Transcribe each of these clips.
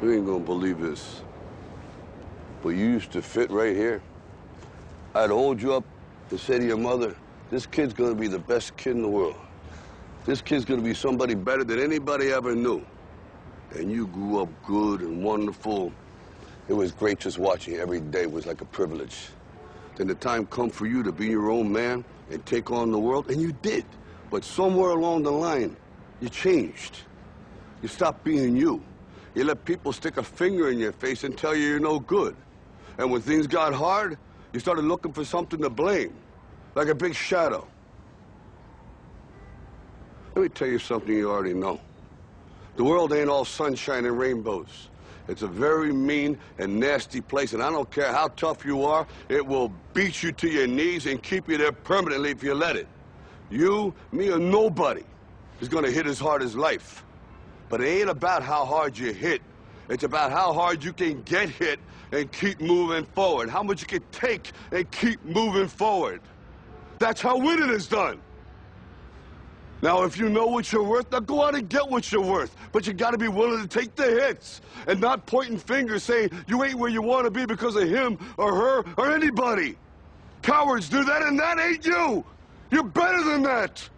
You ain't gonna believe this, but you used to fit right here. I'd hold you up and say to your mother, this kid's gonna be the best kid in the world. This kid's gonna be somebody better than anybody ever knew. And you grew up good and wonderful. It was great just watching you every day. It was like a privilege. Then the time come for you to be your own man and take on the world, and you did. But somewhere along the line, you changed. You stopped being you. You let people stick a finger in your face and tell you you're no good. And when things got hard, you started looking for something to blame, like a big shadow. Let me tell you something you already know. The world ain't all sunshine and rainbows. It's a very mean and nasty place, and I don't care how tough you are, it will beat you to your knees and keep you there permanently if you let it. You, me, or nobody is gonna hit as hard as life. But it ain't about how hard you hit. It's about how hard you can get hit and keep moving forward. How much you can take and keep moving forward. That's how winning is done. Now, if you know what you're worth, now go out and get what you're worth. But you gotta be willing to take the hits and not pointing fingers saying you ain't where you wanna be because of him or her or anybody. Cowards do that, and that ain't you. You're better than that.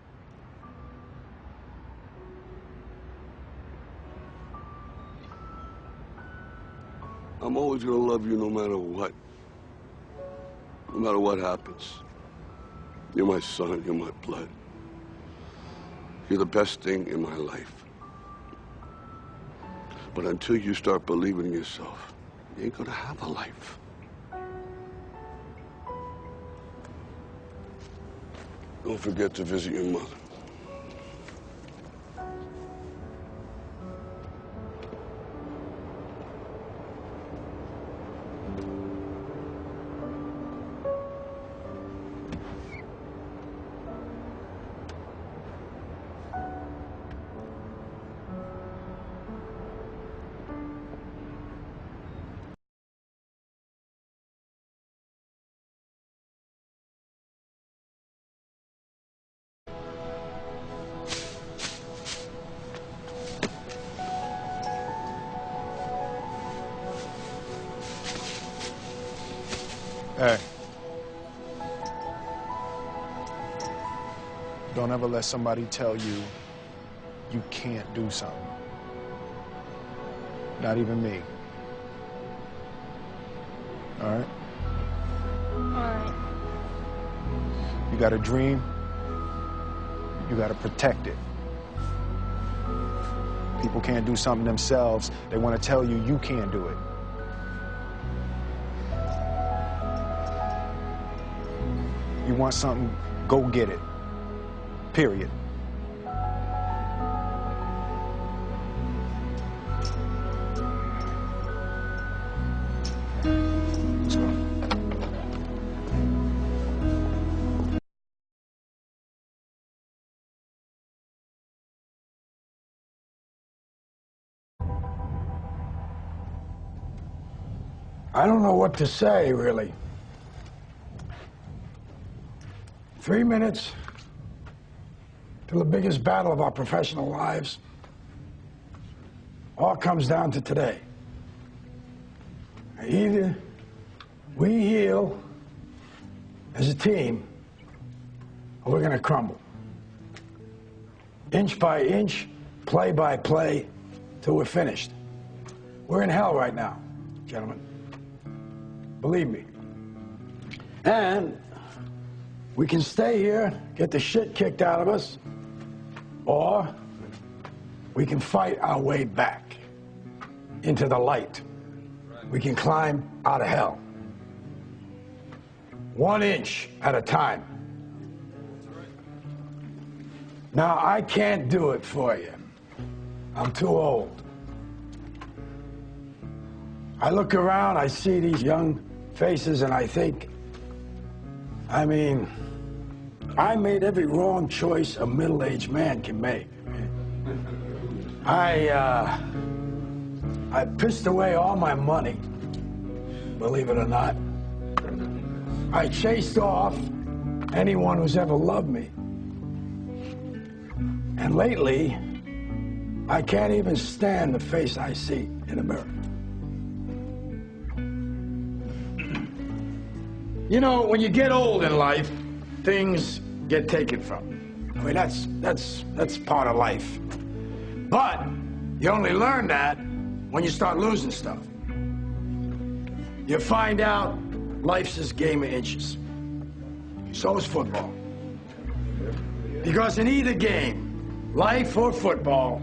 I'm always gonna love you no matter what. No matter what happens. You're my son, you're my blood. You're the best thing in my life. But until you start believing in yourself, you ain't gonna have a life. Don't forget to visit your mother. Hey. Don't ever let somebody tell you you can't do something. Not even me. All right? All right. You got a dream, you got to protect it. People can't do something themselves. They want to tell you you can't do it. You want something, go get it. Period. Let's go. I don't know what to say, really. 3 minutes to the biggest battle of our professional lives. All comes down to today. Either we heal as a team, or we're gonna crumble. Inch by inch, play by play, till we're finished. We're in hell right now, gentlemen. Believe me. And we can stay here, get the shit kicked out of us, or we can fight our way back into the light. We can climb out of hell. 1 inch at a time. Now, I can't do it for you. I'm too old. I look around, I see these young faces, and I think, I mean, I made every wrong choice a middle-aged man can make. I pissed away all my money, believe it or not. I chased off anyone who's ever loved me. And lately, I can't even stand the face I see. in America. You know, when you get old in life, things get taken from you. I mean, that's part of life. But you only learn that when you start losing stuff. You find out life's this game of inches. So is football. Because in either game, life or football,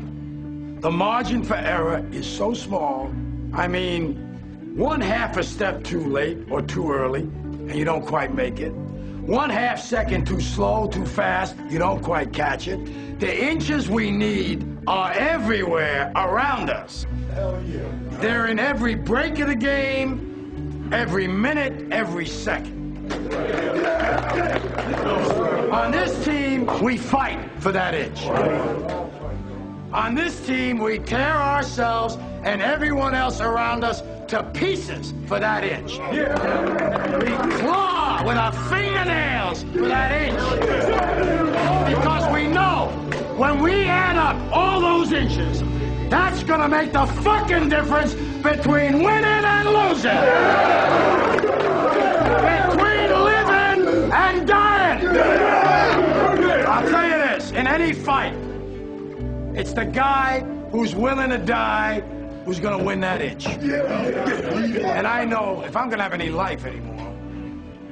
the margin for error is so small. I mean, 1/2 a step too late or too early, and you don't quite make it. 1/2 second too slow, too fast, you don't quite catch it. The inches we need are everywhere around us. Hell yeah. They're in every break of the game, every minute, every second. On this team, we fight for that inch. On this team, we tear ourselves and everyone else around us to pieces for that inch. We claw with our fingernails for that inch. Because we know when we add up all those inches, that's gonna make the fucking difference between winning and losing. Between living and dying. I'll tell you this, in any fight, it's the guy who's willing to die who's gonna win that inch. And I know if I'm gonna have any life anymore,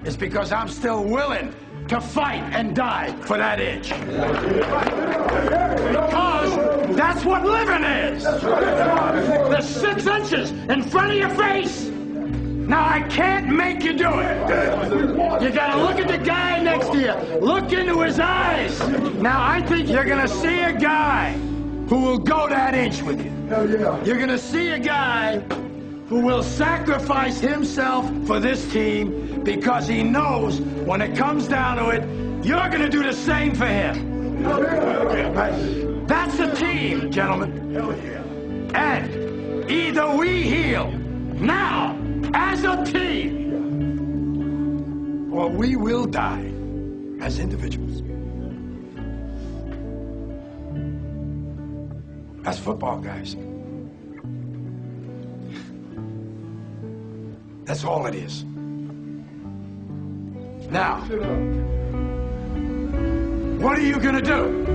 it's because I'm still willing to fight and die for that inch. Because that's what living is. The 6 inches in front of your face. Now, I can't make you do it. You gotta look at the guy next to you. Look into his eyes. Now, I think you're gonna see a guy who will go that inch with you. You're gonna see a guy who will sacrifice himself for this team because he knows when it comes down to it, you're gonna do the same for him. That's a team, gentlemen. And either we heal now as a team, or we will die as individuals. That's football, guys. That's all it is. Now, what are you gonna do?